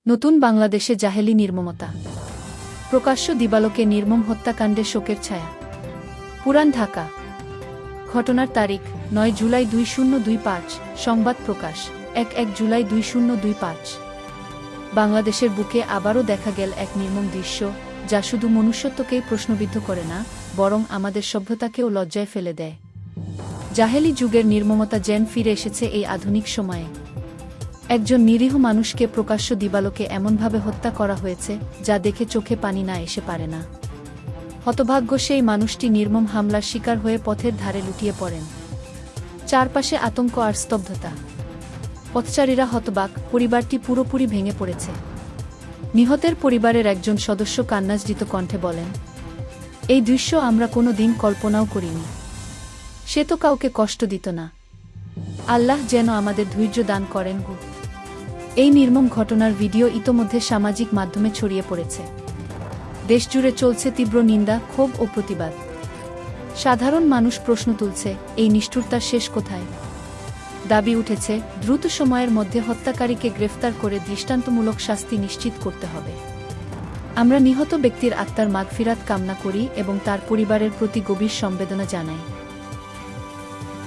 নতুন বাংলাদেশে জাহেলি নির্মমতা, প্রকাশ্য দিবালোকে নির্মম হত্যাকাণ্ডে শোকের ছায়া। পুরান ঢাকা। ঘটনার তারিখ ৯ জুলাই ২০২৫। সংবাদ প্রকাশ ১ জুলাই ২০২৫। বাংলাদেশের বুকে আবারও দেখা গেল এক নির্মম দৃশ্য, যা শুধু মনুষ্যত্বকেই প্রশ্নবিদ্ধ করে না, বরং আমাদের সভ্যতাকেও লজ্জায় ফেলে দেয়। জাহেলি যুগের নির্মমতা যেন ফিরে এসেছে এই আধুনিক সময়ে। একজন নিরীহ মানুষকে প্রকাশ্য দিবালোকে এমনভাবে হত্যা করা হয়েছে, যা দেখে চোখে পানি না এসে পারে না। হতভাগ্য সেই মানুষটি নির্মম হামলার শিকার হয়ে পথের ধারে লুটিয়ে পড়েন। চারপাশে আতঙ্ক আর স্তব্ধতা। পথচারীরা হতবাক, পরিবারটি পুরোপুরি ভেঙে পড়েছে। নিহতের পরিবারের একজন সদস্য কান্নাজড়িত কণ্ঠে বলেন, এই দৃশ্য আমরা কোনো দিন কল্পনাও করিনি। সে তো কাউকে কষ্ট দিত না। আল্লাহ যেন আমাদের ধৈর্য দান করেন গো। এই নির্মম ঘটনার ভিডিও ইতোমধ্যে সামাজিক মাধ্যমে ছড়িয়ে পড়েছে। দেশজুড়ে চলছে তীব্র নিন্দা, ক্ষোভ ও প্রতিবাদ। সাধারণ মানুষ প্রশ্ন তুলছে, এই নিষ্ঠুরতার শেষ কোথায়? দাবি উঠেছে, দ্রুত সময়ের মধ্যে হত্যাকারীকে গ্রেফতার করে দৃষ্টান্তমূলক শাস্তি নিশ্চিত করতে হবে। আমরা নিহত ব্যক্তির আত্মার মাগফিরাত কামনা করি এবং তার পরিবারের প্রতি গভীর সমবেদনা জানাই।